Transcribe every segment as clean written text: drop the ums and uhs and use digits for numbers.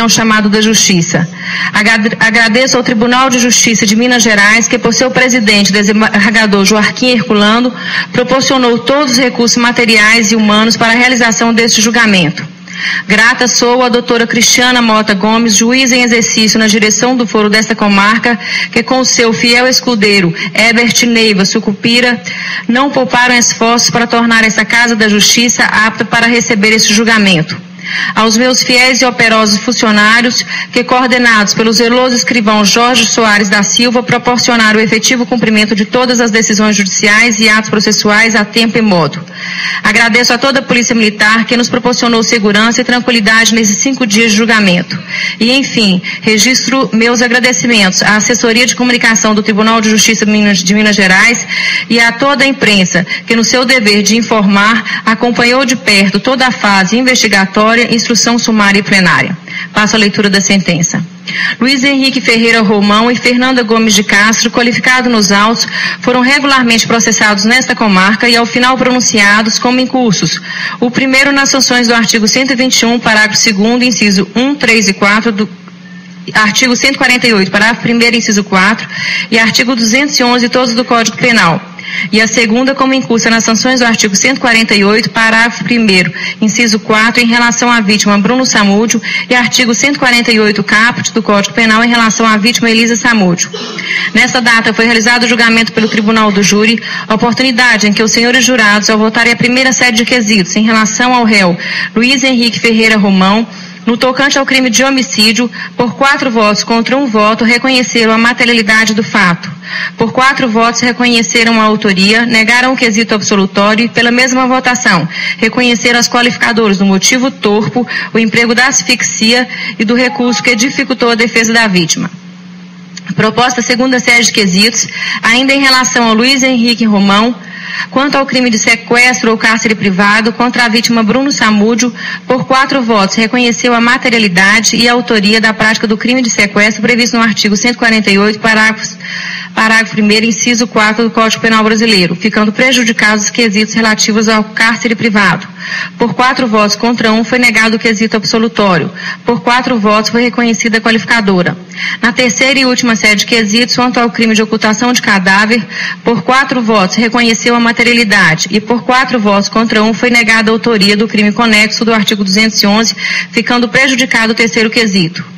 ao chamado da Justiça. Agradeço ao Tribunal de Justiça de Minas Gerais, que por seu presidente, desembargador Joaquim Herculano, proporcionou todos os recursos materiais e humanos para a realização deste julgamento. Grata sou a doutora Cristiana Mota Gomes, juíza em exercício na direção do foro desta comarca, que com o seu fiel escudeiro, Herbert Neiva Sucupira, não pouparam esforços para tornar esta Casa da Justiça apta para receber este julgamento. Aos meus fiéis e operosos funcionários, que coordenados pelo zeloso escrivão Jorge Soares da Silva, proporcionaram o efetivo cumprimento de todas as decisões judiciais e atos processuais a tempo e modo. Agradeço a toda a Polícia Militar que nos proporcionou segurança e tranquilidade nesses 5 dias de julgamento. E, enfim, registro meus agradecimentos à Assessoria de Comunicação do Tribunal de Justiça de Minas Gerais e a toda a imprensa que, no seu dever de informar, acompanhou de perto toda a fase investigatória, instrução sumária e plenária. Passo a leitura da sentença. Luiz Henrique Ferreira Romão e Fernanda Gomes de Castro, qualificados nos autos, foram regularmente processados nesta comarca e, ao final, pronunciados como incursos. O primeiro nas sanções do artigo 121, parágrafo 2º, inciso 1, 3 e 4 do artigo 148, parágrafo 1º, inciso 4 e artigo 211, todos do Código Penal. E a segunda como incursa nas sanções do artigo 148, parágrafo 1º, inciso 4, em relação à vítima Bruno Samúdio, e artigo 148 caput do Código Penal em relação à vítima Elisa Samúdio. Nesta data foi realizado o julgamento pelo Tribunal do Júri, oportunidade em que os senhores jurados, ao votarem a primeira série de quesitos em relação ao réu Luiz Henrique Ferreira Romão, no tocante ao crime de homicídio, por 4 votos contra 1 voto, reconheceram a materialidade do fato. Por 4 votos, reconheceram a autoria, negaram o quesito absolutório e, pela mesma votação, reconheceram as qualificadoras do motivo torpo, o emprego da asfixia e do recurso que dificultou a defesa da vítima. Proposta a segunda série de quesitos, ainda em relação ao Luiz Henrique Romão, quanto ao crime de sequestro ou cárcere privado contra a vítima Bruno Samúdio, por 4 votos, reconheceu a materialidade e a autoria da prática do crime de sequestro previsto no artigo 148, parágrafo 1º, inciso 4 do Código Penal Brasileiro, ficando prejudicados os quesitos relativos ao cárcere privado. Por 4 votos contra 1, foi negado o quesito absolutório. Por 4 votos, foi reconhecida a qualificadora. Na terceira e última série de quesitos, quanto ao crime de ocultação de cadáver, por 4 votos, reconheceu a materialidade e por 4 votos contra 1, foi negada a autoria do crime conexo do artigo 211, ficando prejudicado o terceiro quesito.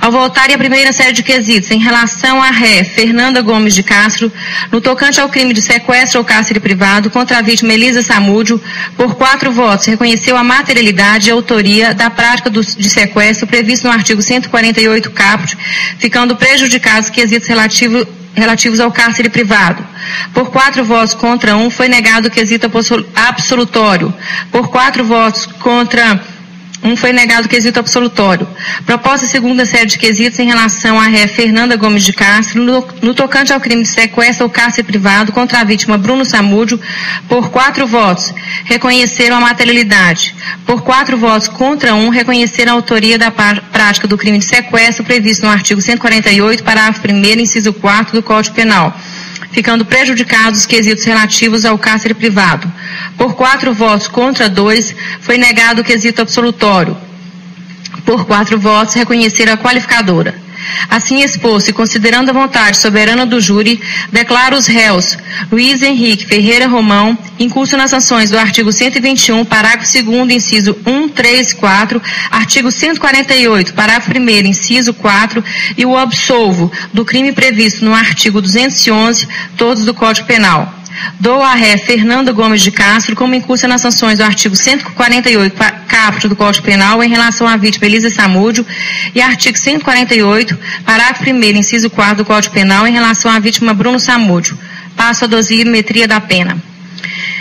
Ao voltarem a primeira série de quesitos em relação à ré Fernanda Gomes de Castro, no tocante ao crime de sequestro ou cárcere privado contra a vítima Elisa Samúdio, por 4 votos, reconheceu a materialidade e autoria da prática de sequestro previsto no artigo 148 caput, ficando prejudicados quesitos relativos ao cárcere privado. Por 4 votos contra 1, foi negado o quesito absolutório. Por 4 votos contra 1, foi negado o quesito absolutório. Proposta segunda série de quesitos em relação à ré Fernanda Gomes de Castro, no tocante ao crime de sequestro ou cárcere privado contra a vítima Bruno Samúdio, por 4 votos, reconheceram a materialidade. Por 4 votos contra 1, reconheceram a autoria da prática do crime de sequestro previsto no artigo 148, parágrafo 1º, inciso 4 do Código Penal, ficando prejudicados os quesitos relativos ao cárcere privado. Por 4 votos contra 2, foi negado o quesito absolutório. Por 4 votos, reconheceram a qualificadora. Assim exposto e considerando a vontade soberana do júri, declaro os réus Luiz Henrique Ferreira Romão incurso nas sanções do artigo 121, parágrafo 2º, inciso 1, 3 e 4, artigo 148, parágrafo 1º, inciso 4, e o absolvo do crime previsto no artigo 211, todos do Código Penal. Dou a ré Fernanda Gomes de Castro como incursa nas sanções do artigo 148 caput do Código Penal em relação à vítima Elisa Samúdio e artigo 148, parágrafo 1º, inciso 4 do Código Penal em relação à vítima Bruno Samúdio. Passo a dosimetria da pena.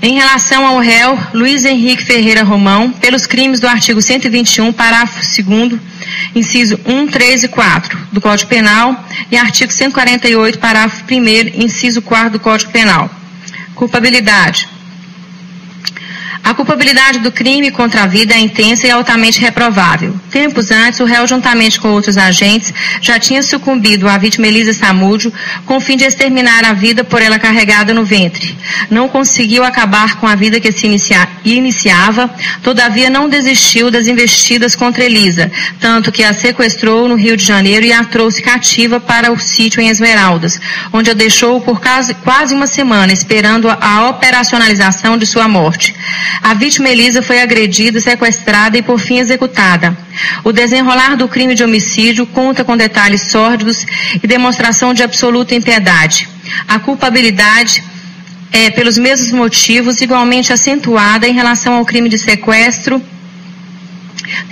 Em relação ao réu Luiz Henrique Ferreira Romão, pelos crimes do artigo 121, parágrafo 2º, inciso 1, 3 e 4 do Código Penal e artigo 148, parágrafo 1º, inciso 4 do Código Penal. Culpabilidade. A culpabilidade do crime contra a vida é intensa e altamente reprovável. Tempos antes, o réu, juntamente com outros agentes, já tinha sucumbido à vítima Elisa Samúdio com o fim de exterminar a vida por ela carregada no ventre. Não conseguiu acabar com a vida que se iniciava, todavia não desistiu das investidas contra Elisa, tanto que a sequestrou no Rio de Janeiro e a trouxe cativa para o sítio em Esmeraldas, onde a deixou por quase uma semana, esperando a operacionalização de sua morte. A vítima Elisa foi agredida, sequestrada e por fim executada. O desenrolar do crime de homicídio conta com detalhes sórdidos e demonstração de absoluta impiedade. A culpabilidade é, pelos mesmos motivos, igualmente acentuada em relação ao crime de sequestro,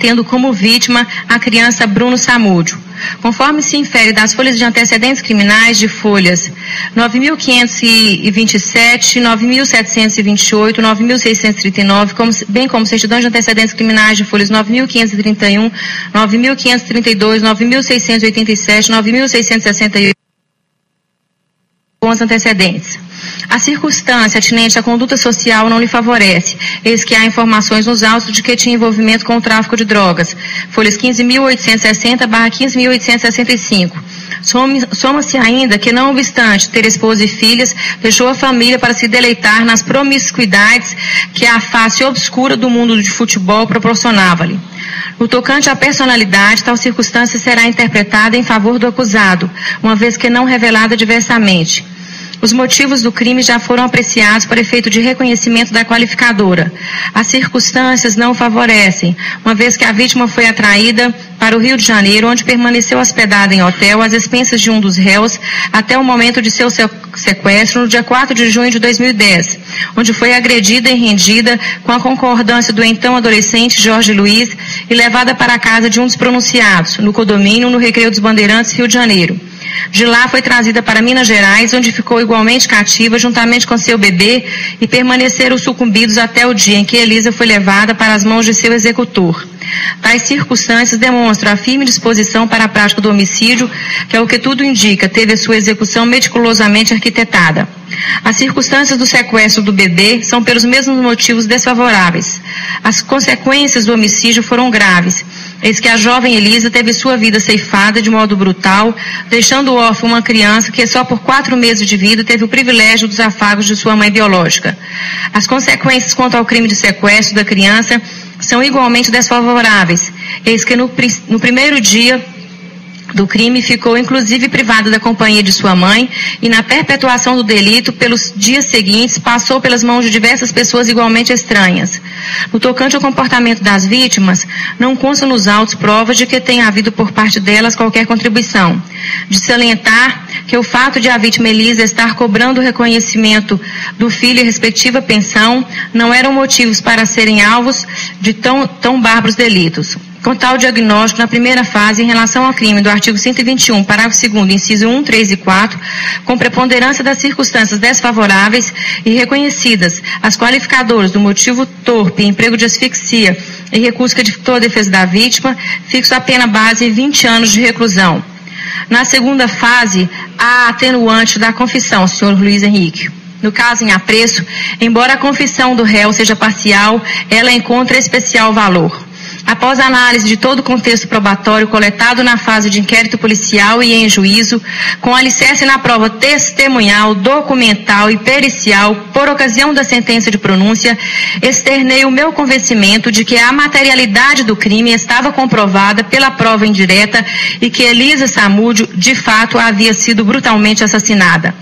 tendo como vítima a criança Bruno Samúdio. Conforme se infere das folhas de antecedentes criminais de folhas 9.527, 9.728, 9.639, bem como certidões de antecedentes criminais de folhas 9.531, 9.532, 9.687, 9.668, com os antecedentes. A circunstância atinente à conduta social não lhe favorece, eis que há informações nos autos de que tinha envolvimento com o tráfico de drogas. Folhas 15.860/15.865. Soma-se ainda que, não obstante ter esposa e filhas, deixou a família para se deleitar nas promiscuidades que a face obscura do mundo de futebol proporcionava-lhe. No tocante à personalidade, tal circunstância será interpretada em favor do acusado, uma vez que não revelada diversamente. Os motivos do crime já foram apreciados para efeito de reconhecimento da qualificadora. As circunstâncias não o favorecem, uma vez que a vítima foi atraída para o Rio de Janeiro, onde permaneceu hospedada em hotel às expensas de um dos réus até o momento de seu sequestro, no dia 4 de junho de 2010, onde foi agredida e rendida com a concordância do então adolescente Jorge Luiz e levada para a casa de um dos pronunciados, no condomínio no Recreio dos Bandeirantes, Rio de Janeiro. De lá foi trazida para Minas Gerais, onde ficou igualmente cativa, juntamente com seu bebê, e permaneceram sucumbidos até o dia em que Elisa foi levada para as mãos de seu executor. Tais circunstâncias demonstram a firme disposição para a prática do homicídio, que, ao que tudo indica, teve a sua execução meticulosamente arquitetada. As circunstâncias do sequestro do bebê são pelos mesmos motivos desfavoráveis. As consequências do homicídio foram graves, eis que a jovem Elisa teve sua vida ceifada de modo brutal, deixando órfã uma criança que só por 4 meses de vida teve o privilégio dos afagos de sua mãe biológica. As consequências quanto ao crime de sequestro da criança são igualmente desfavoráveis, eis que no primeiro dia do crime ficou inclusive privada da companhia de sua mãe e na perpetuação do delito pelos dias seguintes passou pelas mãos de diversas pessoas igualmente estranhas. No tocante ao comportamento das vítimas, não constam nos autos provas de que tenha havido por parte delas qualquer contribuição. De salientar que o fato de a vítima Elisa estar cobrando o reconhecimento do filho e respectiva pensão não eram motivos para serem alvos de tão bárbaros delitos. Com tal diagnóstico, na primeira fase, em relação ao crime do artigo 121, parágrafo 2º, inciso 1, 3 e 4, com preponderância das circunstâncias desfavoráveis e reconhecidas as qualificadoras do motivo torpe, emprego de asfixia e recurso que dificultou a defesa da vítima, fixo a pena base em 20 anos de reclusão. Na segunda fase, há atenuante da confissão, senhor Luiz Henrique. No caso em apreço, embora a confissão do réu seja parcial, ela encontra especial valor. Após a análise de todo o contexto probatório coletado na fase de inquérito policial e em juízo, com alicerce na prova testemunhal, documental e pericial, por ocasião da sentença de pronúncia, externei o meu convencimento de que a materialidade do crime estava comprovada pela prova indireta e que Elisa Samúdio, de fato, havia sido brutalmente assassinada.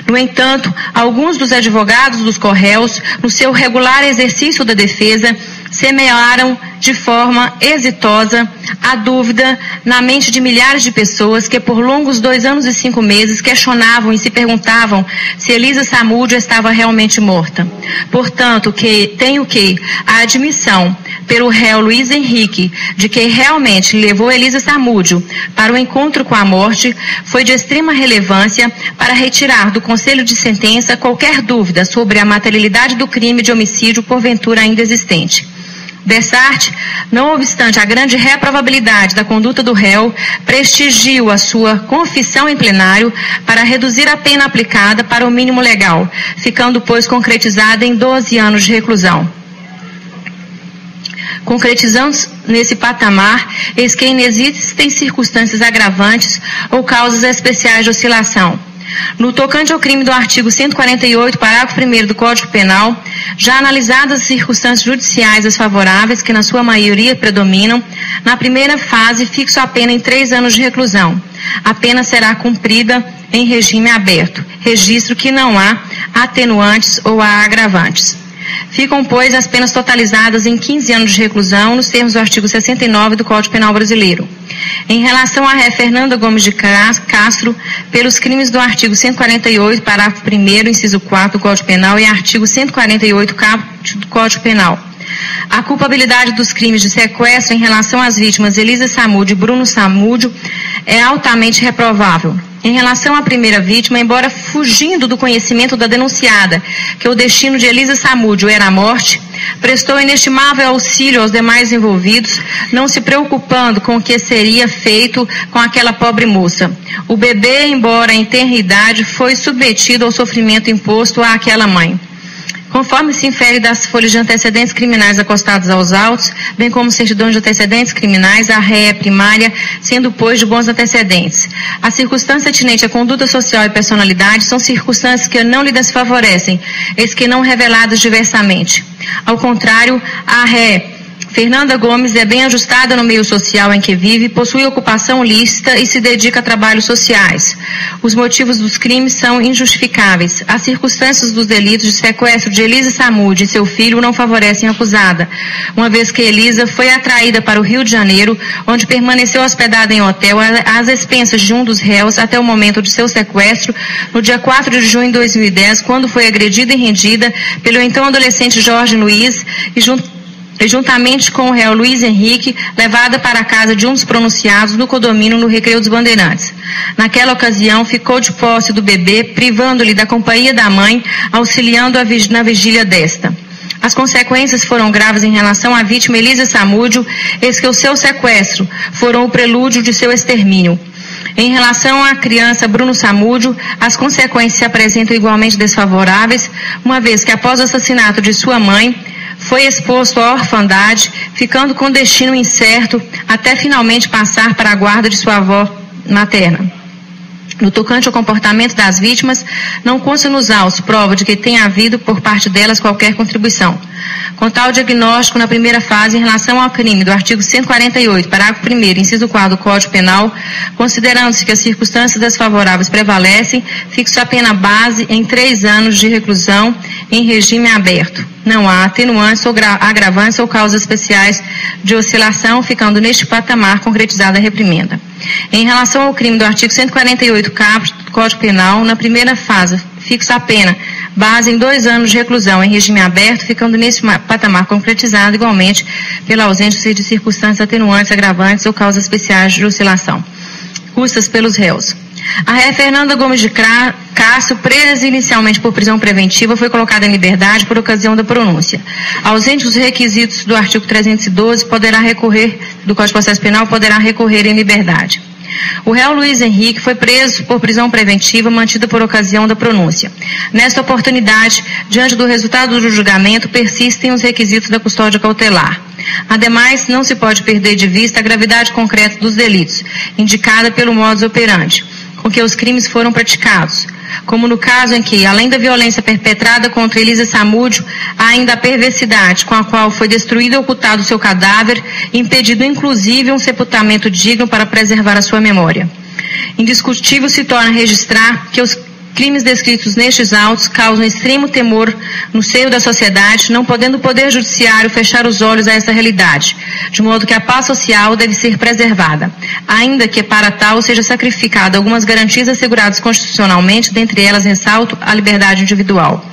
No entanto, alguns dos advogados dos corréus, no seu regular exercício da defesa, semearam de forma exitosa a dúvida na mente de milhares de pessoas que por longos 2 anos e 5 meses questionavam e se perguntavam se Elisa Samúdio estava realmente morta. Portanto, tenho que a admissão pelo réu Luiz Henrique de que realmente levou Elisa Samúdio para o encontro com a morte foi de extrema relevância para retirar do conselho de sentença qualquer dúvida sobre a materialidade do crime de homicídio porventura ainda existente. Dessarte, não obstante a grande reprovabilidade da conduta do réu, prestigio a sua confissão em plenário para reduzir a pena aplicada para o mínimo legal, ficando, pois, concretizada em 12 anos de reclusão. Concretizando nesse patamar, eis que inexistem circunstâncias agravantes ou causas especiais de oscilação. No tocante ao crime do artigo 148, parágrafo 1º do Código Penal, já analisadas as circunstâncias judiciais desfavoráveis, que na sua maioria predominam, na primeira fase fixo a pena em 3 anos de reclusão. A pena será cumprida em regime aberto, registro que não há atenuantes ou há agravantes. Ficam, pois, as penas totalizadas em 15 anos de reclusão, nos termos do artigo 69 do Código Penal Brasileiro. Em relação à ré Fernanda Gomes de Castro, pelos crimes do artigo 148, parágrafo 1º, inciso 4 do Código Penal e artigo 148, caput do Código Penal. A culpabilidade dos crimes de sequestro em relação às vítimas Elisa Samúdio e Bruno Samúdio é altamente reprovável. Em relação à primeira vítima, embora fugindo do conhecimento da denunciada que o destino de Elisa Samúdio era a morte, prestou inestimável auxílio aos demais envolvidos, não se preocupando com o que seria feito com aquela pobre moça. O bebê, embora em tenra idade, foi submetido ao sofrimento imposto àquela mãe. Conforme se infere das folhas de antecedentes criminais acostados aos autos, bem como certidões de antecedentes criminais, a ré é primária, sendo, pois, de bons antecedentes. A circunstância atinente à conduta social e personalidade são circunstâncias que não lhe desfavorecem, eis que não reveladas diversamente. Ao contrário, a ré Fernanda Gomes é bem ajustada no meio social em que vive, possui ocupação lícita e se dedica a trabalhos sociais. Os motivos dos crimes são injustificáveis. As circunstâncias dos delitos de sequestro de Elisa Samúdio e seu filho não favorecem a acusada, uma vez que Elisa foi atraída para o Rio de Janeiro, onde permaneceu hospedada em hotel às expensas de um dos réus até o momento de seu sequestro, no dia 4 de junho de 2010, quando foi agredida e rendida pelo então adolescente Jorge Luiz e juntamente com o réu Luiz Henrique, levada para a casa de um dos pronunciados no condomínio no Recreio dos Bandeirantes. Naquela ocasião, ficou de posse do bebê, privando-lhe da companhia da mãe, auxiliando na vigília desta. As consequências foram graves em relação à vítima Elisa Samúdio, eis que o seu sequestro foram o prelúdio de seu extermínio. Em relação à criança Bruno Samúdio, as consequências se apresentam igualmente desfavoráveis, uma vez que após o assassinato de sua mãe, foi exposto à orfandade, ficando com destino incerto, até finalmente passar para a guarda de sua avó materna. No tocante ao comportamento das vítimas, não consta nos autos prova de que tenha havido por parte delas qualquer contribuição. Com tal diagnóstico, na primeira fase, em relação ao crime do artigo 148, parágrafo 1º, inciso 4 do Código Penal, considerando-se que as circunstâncias desfavoráveis prevalecem, fixo a pena base em 3 anos de reclusão em regime aberto. Não há atenuantes ou agravantes ou causas especiais de oscilação, ficando neste patamar concretizada a reprimenda. Em relação ao crime do artigo 148, caput do Código Penal, na primeira fase, fixo a pena base em 2 anos de reclusão em regime aberto, ficando nesse patamar concretizado igualmente pela ausência de circunstâncias atenuantes, agravantes ou causas especiais de oscilação. Custas pelos réus. A ré Fernanda Gomes de Castro, presa inicialmente por prisão preventiva, foi colocada em liberdade por ocasião da pronúncia. Ausente os requisitos do artigo 312, poderá recorrer, do Código de Processo Penal, poderá recorrer em liberdade. O réu Luiz Henrique foi preso por prisão preventiva mantida por ocasião da pronúncia. Nesta oportunidade, diante do resultado do julgamento, persistem os requisitos da custódia cautelar. Ademais, não se pode perder de vista a gravidade concreta dos delitos, indicada pelo modus operandi com que os crimes foram praticados, como no caso em que, além da violência perpetrada contra Elisa Samúdio, há ainda a perversidade com a qual foi destruído e ocultado o seu cadáver, impedido inclusive um sepultamento digno para preservar a sua memória. Indiscutível se torna registrar que os crimes descritos nestes autos causam extremo temor no seio da sociedade, não podendo o Poder Judiciário fechar os olhos a essa realidade, de modo que a paz social deve ser preservada, ainda que para tal seja sacrificada algumas garantias asseguradas constitucionalmente, dentre elas ressalto a liberdade individual.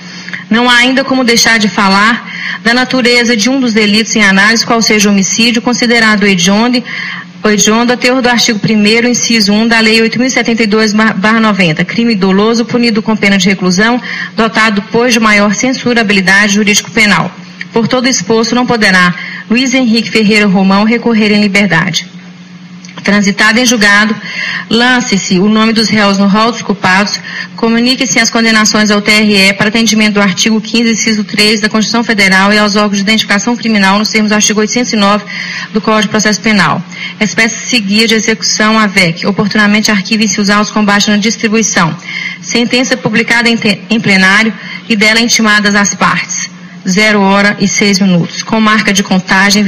Não há ainda como deixar de falar da natureza de um dos delitos em análise, qual seja o homicídio, considerado hediondo a teor do artigo 1º, inciso 1 da Lei 8.072/90, crime doloso punido com pena de reclusão, dotado, pois, de maior censurabilidade jurídico-penal. Por todo exposto, não poderá Luiz Henrique Ferreira Romão recorrer em liberdade. Transitado em julgado, lance-se o nome dos réus no rol dos culpados, comunique-se as condenações ao TRE para atendimento do artigo 15, inciso 3 da Constituição Federal e aos órgãos de identificação criminal nos termos do artigo 809 do Código de Processo Penal. Espécie-se guia de execução AVEC, oportunamente arquivem-se os autos com baixa na distribuição. Sentença publicada em plenário e dela intimadas as partes. 0h06, com marca de contagem